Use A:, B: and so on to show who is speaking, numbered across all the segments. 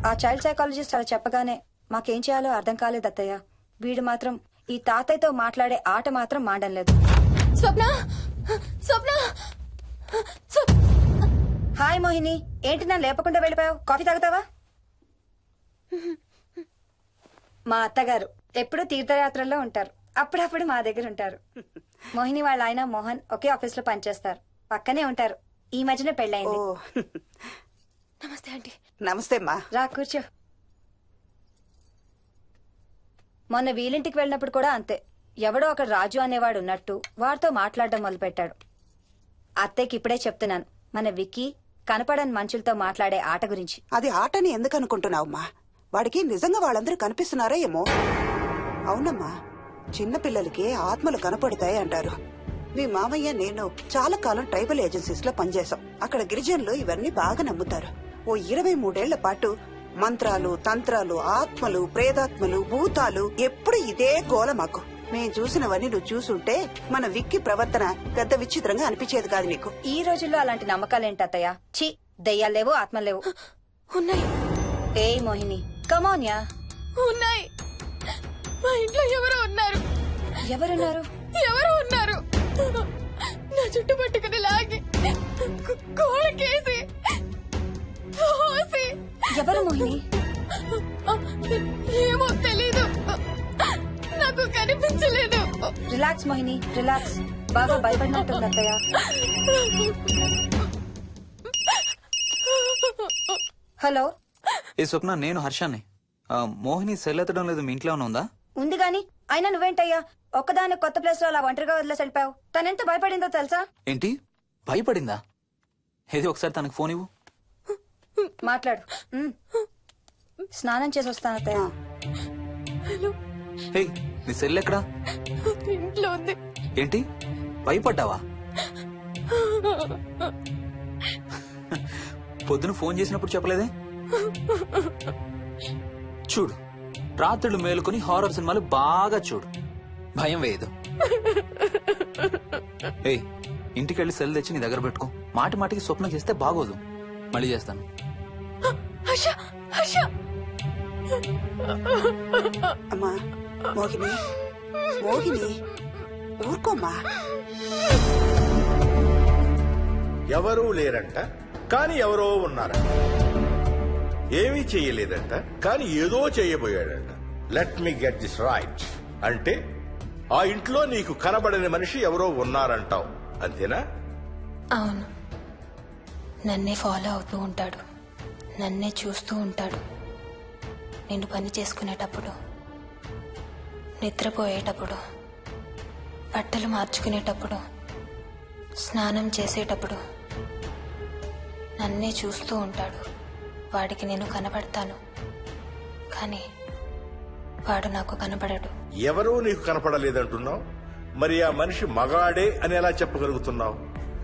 A: ఆ child psychologist అలా చెప్పగానే మాకేం చేయాలో అర్థం కాలేదు అత్తయ్య. వీడు మాత్రం ఈ తాతయ్యతో మాట్లాడే ఆట మాత్రం మాండం లేదు.
B: స్వప్న స్వప్న
A: హాయ్ మోహిని, ఏంటి నన్ను లేపకుండా వెళ్ళిపోయావు? కాఫీ తాగుతావా? మా అత్తగారు ఎప్పుడు తీర్థయాత్రల్లో ఉంటారు, అప్పుడప్పుడు మా దగ్గర ఉంటారు. మోహిని వాళ్ళ ఆయన మోహన్ ఒకే ఆఫీస్ లో పనిచేస్తారు, పక్కనే ఉంటారు. ఈ మధ్యన పెళ్ళైంది.
B: నమస్తే ఆంటీ.
C: నమస్తే అమ్మా.
A: రా కూర్చో. మొన్న వీలింటికి వెళ్ళినప్పుడు కూడా అంతే. ఎవడో ఒక రాజు అనేవాడు ఉన్నట్టు వాడితో మాట్లాడడం మొదలుపెట్టాడు. అత్తయ్యకి ఇప్పుడే చెప్తున్నాను, మన విక్కీ కనపడని మనుషులతో మాట్లాడే ఆట గురించి.
C: అది ఆటని ఎందుకు అనుకుంటున్నావమ్మా? వాడికి నిజంగా వాళ్ళందరూ కనిపిస్తున్నారా ఏమో. అవునమ్మా, చిన్నపిల్లలకి ఆత్మలు కనపడతాయి అంటారు. మీ మామయ్య నేను చాలా కాలం ట్రైబల్ ఏజెన్సీస్ లో పనిచేశాం. అక్కడ గిరిజనులు ఇవన్నీ బాగా నమ్ముతారు. ఓ 23 ఏళ్ల పాటు మంత్రాలు, తంత్రాలు, ఆత్మలు, ప్రేతాత్మలు, భూతాలు, ఎప్పుడు ఇదే గోల మాకు. మేం చూసినవన్నీ నువ్వు చూసుంటే మన విక్కీ ప్రవర్తన పెద్ద విచిత్రంగా అనిపించేది కాదు నీకు.
A: ఈ రోజుల్లో అలాంటి నమ్మకాలేంటి అత్తయ్య? ఛీ, దెయ్యాలేవు, ఆత్మలేవు.
B: ఉన్నాయి.
A: ఏ మోహిని, కమోన్యా.
B: ఉన్నాయి. మా ఇంట్లో ఎవరో ఉన్నారు.
A: ఎవరున్నారు?
B: ఎవరో ఉన్నారు. నా చుట్టు పట్టుకుని లాగి కోళ్ళకేసి తోసి.
A: ఎవరు మోహిని?
B: ఏమో తెలీదు, నాకు కనిపించలేదు.
A: Relax Mohini, relax. బాగా భయపడినట్టుంది అత్తయ్య. హలో.
D: ఏ స్వప్న, నేను హర్షాన్ని. మోహిని సెల్ ఎత్తడం లేదు, మీ ఇంట్లో ఉందా?
A: ఉంది గాని, అయినా నువ్వేంటయ్యా ఒక్కదాని కొత్త ప్లేస్ లో అలా ఒంటరిగా వదిలేసి వెళ్ళిపోయావు? తనెంత భయపడిందో తెలుసా?
D: ఏంటి, భయపడిందా? ఏది ఒకసారి తనకు ఫోన్ ఇవ్వు.
A: మాట్లాడు. స్నానం చేసి వస్తాను అత్తయ్య.
D: హే, నీ సెల్ ఎక్కడా?
B: ఇంట్లో ఉంది.
D: ఏంటి, భయపడ్డావా? పొద్దున ఫోన్ చేసినప్పుడు చెప్పలేదే? చూడు, రాత్రులు మేలుకొని హారర్ సినిమాలు బాగా చూడు, భయం వేయదు. ఏయ్, ఇంటికెళ్ళి సెల్ తెచ్చి నీ దగ్గర పెట్టుకో. మాటి మాటికి స్వప్నం చేస్తే బాగోదు. మళ్ళీ చేస్తాను.
B: హర్ష, హర్ష.
C: అమ్మా మోహిని, మోహిని ఊరుకోమ్మా.
E: ఎవరూ లేరంట, కానీ ఎవరో ఉన్నారంట. ఏమీ చెయ్యలేదంట, కానీ ఏదో చెయ్యబోయాడంట. Let me get this right. అంటే ఆ ఇంట్లో నీకు కనబడని మనిషి ఎవరో ఉన్నారంటావు, అంతేనా?
B: అవును, నన్నే ఫాలో అవుతూ ఉంటాడు, నన్నే చూస్తూ ఉంటాడు. నేను పని చేసుకునేటప్పుడు, నిద్రపోయేటప్పుడు, బట్టలు మార్చుకునేటప్పుడు, స్నానం చేసేటప్పుడు నన్నే చూస్తూ ఉంటాడు. వాడికి నేను కనపడతాను, కానీ వాడు నాకు కనపడడు.
E: ఎవరూ నీకు కనపడలేదంటున్నావు, మరి ఆ మనిషి మగాడే అని ఎలా చెప్పగలుగుతున్నావు?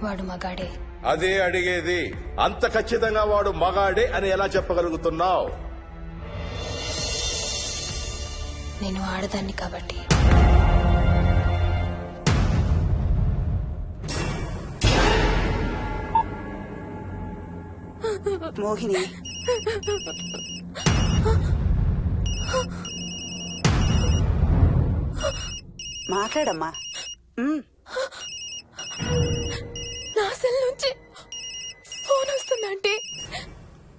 B: వాడు మగాడే.
E: అదే అడిగేది, అంత ఖచ్చితంగా వాడు మగాడే అని ఎలా చెప్పగలుగుతున్నావు?
B: నేను ఆడదాన్ని కాబట్టి.
C: మోహిని, మాట్లాడమ్మా.
B: నా సెల్ నుంచి ఫోన్ వస్తుందంటే.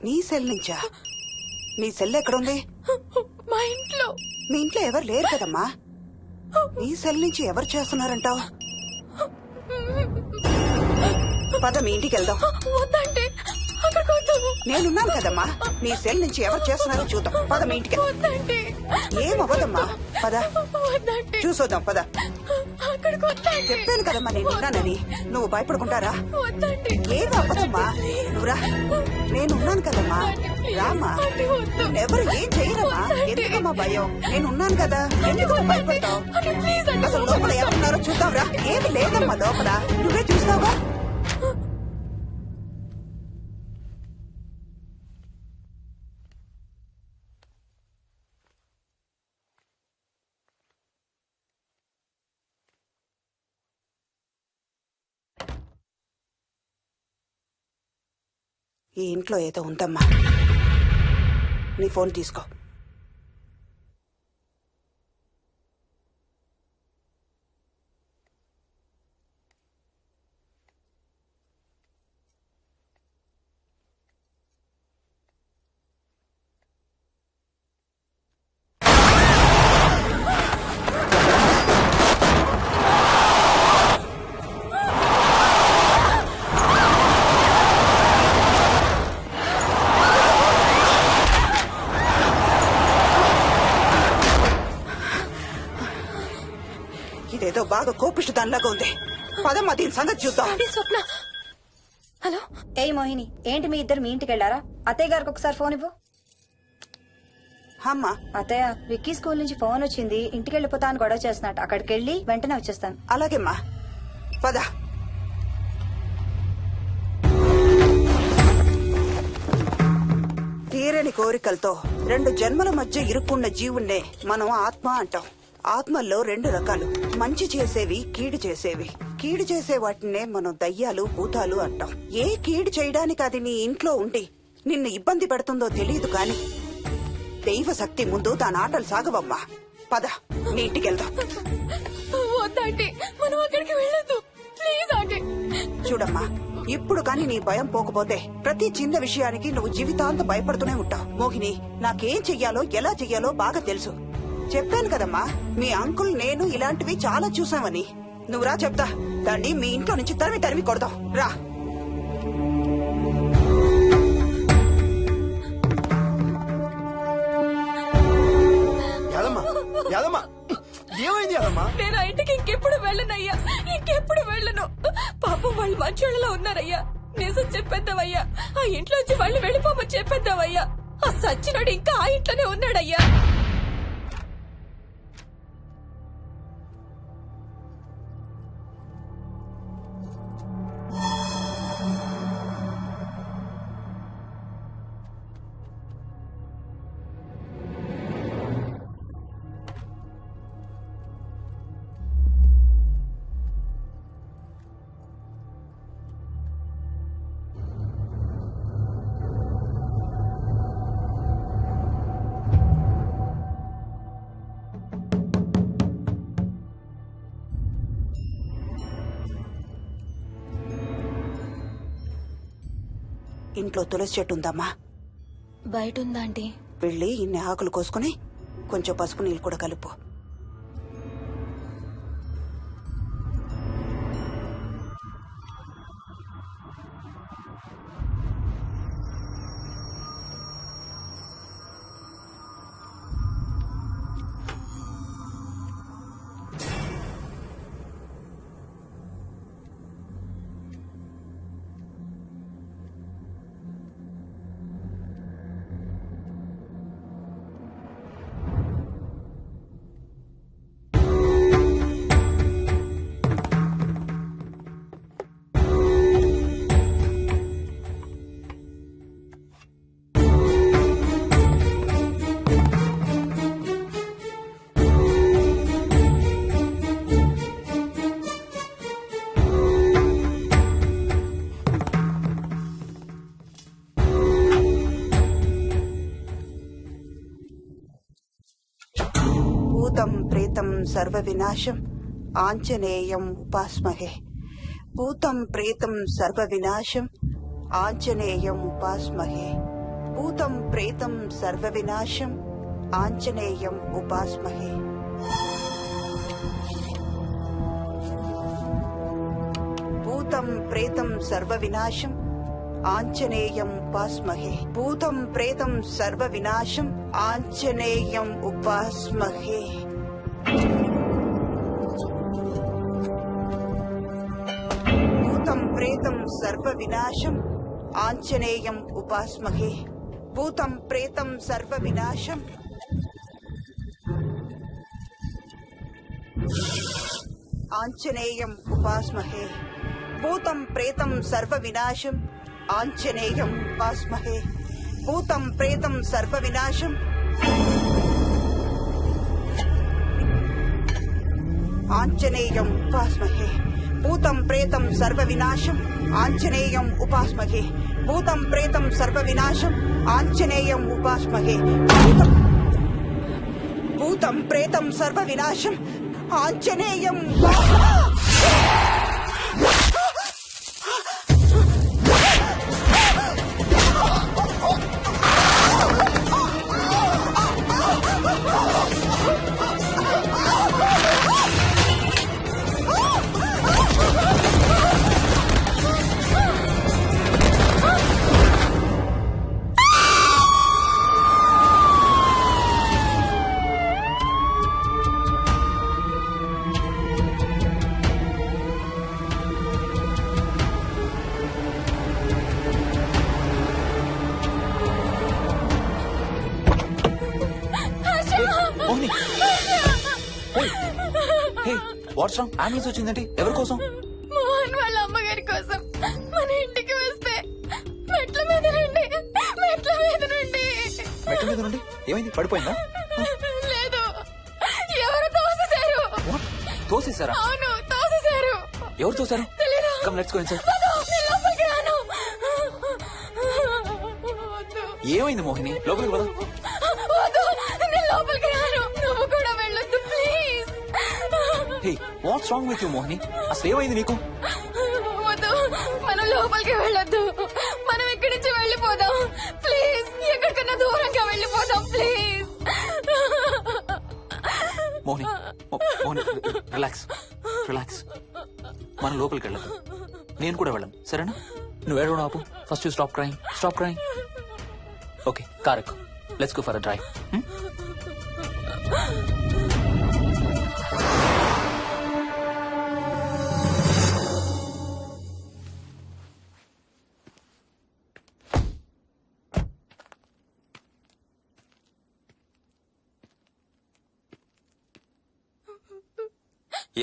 C: నీ సెల్ నుంచా? నీ సెల్ ఎక్కడుంది?
B: మా ఇంట్లో.
C: మీ ఇంట్లో ఎవరు లేరు కదమ్మా. నీ సెల్ నుంచి ఎవరు చేస్తున్నారంటావు? పద మీ ఇంటికి వెళ్దాం.
B: వద్దంటే అక్కడికి వద్దాము.
C: నేనున్నాను కదమ్మా, నీ సెల్ నుంచి ఎవరు చేస్తున్నారో చూద్దాం. పద మీ ఇంటికి.
B: వద్దంటే.
C: ఏమవ్వదమ్మా, పద
B: వద్దంటే.
C: చూసొద్దాం, పద.
B: అక్కడికి వద్దంటే.
C: చెప్పాను కదమ్మా నేనున్నానని. నువ్వు భయపడుకుంటారా?
B: వద్దంటే.
C: ఏం అవ్వదమ్మా, నువ్వురా. నేనున్నాను కదమ్మా, రామ్మా. ఎవరు ఏం చేయరమ్మా. ఎందుకమ్మా భయం? నేనున్నాను కదా, ఎందుకు భయపడతావు? అసలు లోపల ఎవరున్నారో చూద్దాంరా. ఏమి లేదమ్మా లోపల, నువ్వే చూస్తావా? ఈ ఇంట్లో ఏదో ఉందమ్మా. నీ ఫోన్ తీసుకో. ఇదేదో బాగా కోపిష్టి దానిలాగా ఉంది. పదమ్మా దీని సంగతి చూద్దాం.
B: ఆంటీ స్వప్న. హలో.
A: ఏయ్ మోహిని, ఏంటి మీ ఇద్దరు మీ ఇంటికి వెళ్ళారా? అత్తయ్య గారికి ఒకసారి ఫోన్ ఇవ్వు.
C: అమ్మా
A: అత్తయ్య, విక్కీ స్కూల్ నుంచి ఫోన్ వచ్చింది, ఇంటికి వెళ్ళిపోతా అని గొడవ చేస్తున్నట్టు. అక్కడికి వెళ్ళి వెంటనే వచ్చేస్తాను.
C: అలాగేమ్మా పద. తీరని కోరికలతో 2 జన్మల మధ్య ఇరుక్కున్న జీవుణ్ణే మనం ఆత్మ అంటాం. ఆత్మల్లో 2 రకాలు, మంచి చేసేవి, కీడు చేసేవి. కీడు చేసే వాటినే మనం దయ్యాలు, భూతాలు అంటాం. ఏ కీడు చేయడానికి అది నీ ఇంట్లో ఉండి నిన్ను ఇబ్బంది పెడుతుందో తెలియదు కాని దైవ శక్తి ముందు దాని ఆటలు సాగవమ్మా. పద నీ ఇంటికి వెళ్దాం.
B: వద్దంటే మనం అక్కడికి వెళ్ళొద్దు ప్లీజ్ ఆంటీ.
C: చూడమ్మా, ఇప్పుడు కాని నీ భయం పోకపోతే ప్రతి చిన్న విషయానికి నువ్వు జీవితాంతం భయపడుతూనే ఉంటావు. మోహిని, నాకేం చెయ్యాలో ఎలా చెయ్యాలో బాగా తెలుసు. చెప్పాను కదమ్మా, మీ అంకుల్ నేను ఇలాంటివి చాలా చూసామని. నువ్వు రా చెప్తా. దాన్ని మీ ఇంట్లో నుంచి తరిమి కొడదాం. రా.
F: యాదమ్మా, ఏమైంది యాదమ్మా?
B: నేను ఆ ఇంటికి ఇంకెప్పుడు వెళ్ళనయ్యా, ఇంకెప్పుడు వెళ్ళను. పాపం వాళ్ళు మంచోళ్ళలో ఉన్నారయ్యా. నిజం చెప్పేద్దామయ్యా, ఆ ఇంట్లోంచి వాళ్ళు వెళ్ళిపోమని చెప్పేద్దామయ్యా. ఆ సచ్చినోడు ఇంకా ఆ ఇంట్లోనే ఉన్నాడయ్యా.
C: ఇంట్లో తులసి చెట్టు ఉందమ్మా.
B: బయట ఉందాంటీ.
C: వెళ్ళి ఇన్ని ఆకులు కోసుకుని కొంచెం పసుపు నీళ్ళు కూడా కలుపు. భూతం ప్రేతం సర్వ వినాశం ఆంజనేయం ఉపాస్మహే. భూతం ప్రేతం సర్వ వినాశం ఆంజనేయం ఉపాస్మహే. భూతం ప్రేతం సర్వ వినాశం ఆంజనేయం ఉపాస్మహే. భూతం ప్రేతం సర్వ వినాశం ఆంజనేయం ఉపాస్మహే. భూతం ప్రేతం సర్వ వినాశం ఆంజనేయం ఉపాస్మహే. భూతం ప్రేతం సర్వ వినాశం ఆంజనేయం ఉపాస్మహే. భూతం ప్రేతం సర్వ వినాశం ఆంజనేయం ఉపాస్మహే. భూతం ప్రేతం సర్వ వినాశం ఆంజనేయం ఉపాస్మహే. భూతం ప్రేతం సర్వ వినాశం ఆంజనేయం ఉపాస్మహే. భూతం ప్రేతం సర్వ వినాశం ఆంజనేయం ఉపాస్మహే. భూతం ప్రేతం సర్వ వినాశం ఆంజనేయం ఉపాస్మహే భూతం ప్రేతం సర్వ వినాశం Anjaneyam
D: Mohini what's wrong? Ambulance వచ్చిందండి. ఎవరి కోసం?
B: మోహన్ వాళ్ళ అమ్మగారి కోసం. మన ఇంటికి వస్తే మెట్ల మీద నుండి
D: మెట్ల మీద నుండి ఏమైంది? పడిపోయిందా?
B: లేదు, ఎవరు తోసేశారు.
D: వాట్? తోసేశారా?
B: అవును, తోసేశారు.
D: ఎవరు తోసారు?
B: తెలీదు.
D: Come let's go inside.
B: నేను లోపలికి రాను. వద్దు.
D: ఏమైంది మోహిని? లోపలికి పద.
B: వద్దు, నేను లోపలికి రాను. నువ్వు కూడా వెళ్ళొద్దు please.
D: Hey what's wrong with you Mohini? అసలు ఏమైంది నీకు?
B: వద్దు, మనం లోపలికి వెళ్ళొద్దు. మనం ఇక్కడి నుంచి వెళ్ళిపోదాం ప్లీజ్. ఎక్కడికన్నా దూరంగా వెళ్ళిపోదాం please.
D: Mohini Mohini relax relax. మనం లోపలికి వెళ్ళదు. నేను కూడా వెళ్ళను, సరేనా? నువ్వు ఏడవడం ఆపు. First you stop crying. Stop crying. Okay, car ఎక్కు. Let's go for a drive.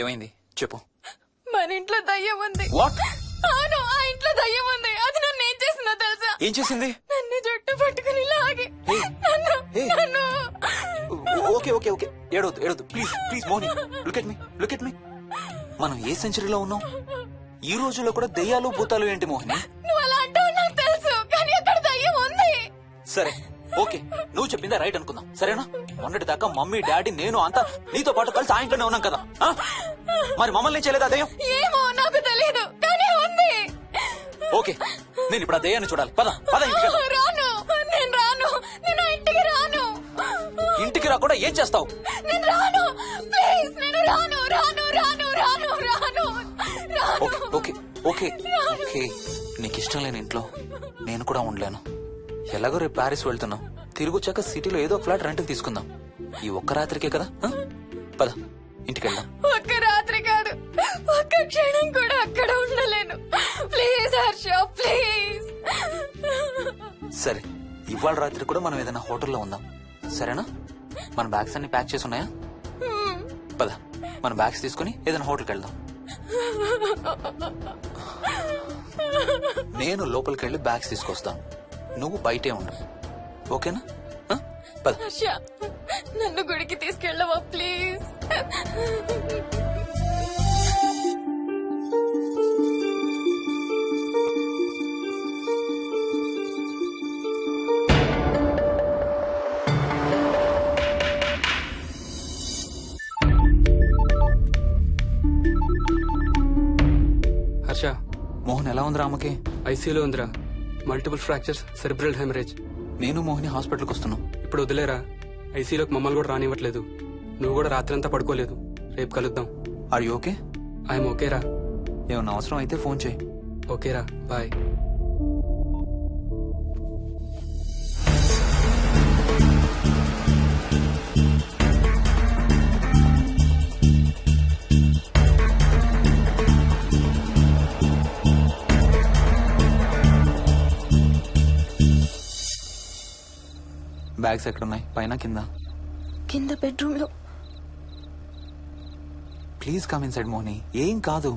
D: ఏమైంది చెప్పు.
B: మన ఇంట్లో దయ్యం ఉంది.
D: వాట్?
B: అవును, ఆ ఇంట్లో దయ్యం ఉంది. అది నన్ను ఏం చేసిందో తెలుసా?
D: ఏం చేసింది?
B: నన్ను జుట్టు పట్టుకుని లాగి
D: Hey.
B: నన్ను
D: Hey.
B: నన్ను
D: ఓకే ఓకే ఓకే, ఏడవద్దు ఏడవద్దు please please Mohini. Look at me, look at me. మనం ఏ సెంచరీలో ఉన్నాం? ఈ రోజుల్లో కూడా దెయ్యాలు భూతాలు ఏంటి మోహిని?
B: నువ్వు అలా అంటావు నాకు తెలుసు, కానీ అక్కడ దయ్యం ఉంది.
D: సరే ఓకే, నువ్వు చెప్పిందే రైట్ అనుకుందాం, సరేనా? మొన్నటి దాకా మమ్మీ డాడీ నేను అంతా నీతో పాటు కలిసి ఆ ఇంట్లోనే ఉన్నాం కదా. ఆ? మరి మమ్మల్ని చేయలేదా దయ్యం?
B: ఏమో నాకు తెలియదు, కానీ ఉంది.
D: ఓకే, నేను ఇప్పుడు ఆ దయ్యాన్ని చూడాలి. పద పద ఇంటికి వెళ్దాం.
B: రాను, నేను రాను. నేను ఆ ఇంటికి రాను.
D: ఇంటికి రాకుండా ఏం చేస్తావు?
B: నేను రాను ప్లీజ్. నేను రాను రాను రాను రాను రాను రాను.
D: ఓకే ఓకే ఓకే ఓకే, నీకు ఇష్టం లేని ఇంట్లో నేను కూడా ఉండలేను. ఎలాగో రేపు ప్యారిస్ వెళ్తున్నాం. తిరిగి వచ్చాక సిటీలో ఏదో ఒక ఫ్లాట్ రెంట్కి తీసుకుందాం. ఈ ఒక్క రాత్రికే కదా. ఆ? పద ఇంటికి వెళ్దాం.
B: ఒక్క రాత్రి కాదు, ఒక్క క్షణం కూడా అక్కడ ఉండలేను. Please Harsha, please.
D: సరే, ఇవాళ రాత్రి కూడా మనం ఏదైనా హోటల్లో ఉందాం, సరేనా? మన బ్యాగ్స్ అన్ని ప్యాక్ చేసి ఉన్నాయా? పద మన బ్యాగ్స్ తీసుకుని ఏదైనా హోటల్కి వెళ్దాం. నేను లోపలికి వెళ్ళి బ్యాగ్స్ తీసుకొస్తాను, నువ్వు బయటే ఉండు, ఓకేనా? ఆ? పద.
B: హర్ష, నన్ను గుడికి తీసుకెళ్ళవా ప్లీజ్?
G: హర్ష,
D: మోహన్ ఎలా ఉంది రామకి?
G: ఐసీయూలో ఉందిరా. Multiple fractures, cerebral haemorrhage.
D: నేను మోహిని హాస్పిటల్కి వస్తున్నాం.
G: ఇప్పుడు వదిలేరా, ఐసీయూలోకి మమ్మల్ని కూడా రానివ్వట్లేదు. నువ్వు కూడా రాత్రంతా పడుకోలేదు. రేపు కలుద్దాం.
D: Are you okay?
G: ఐఎమ్ ఓకేరా.
D: ఏమన్నా అవసరం అయితే ఫోన్ చేయి.
G: ఓకేరా, బాయ్.
D: బ్యాగ్స్ ఎక్కడున్నాయి? పైన కింద?
B: కింద బెడ్రూమ్ లో.
D: ప్లీజ్ కమ్ ఇన్సైడ్ మోహిని, ఏం కాదు.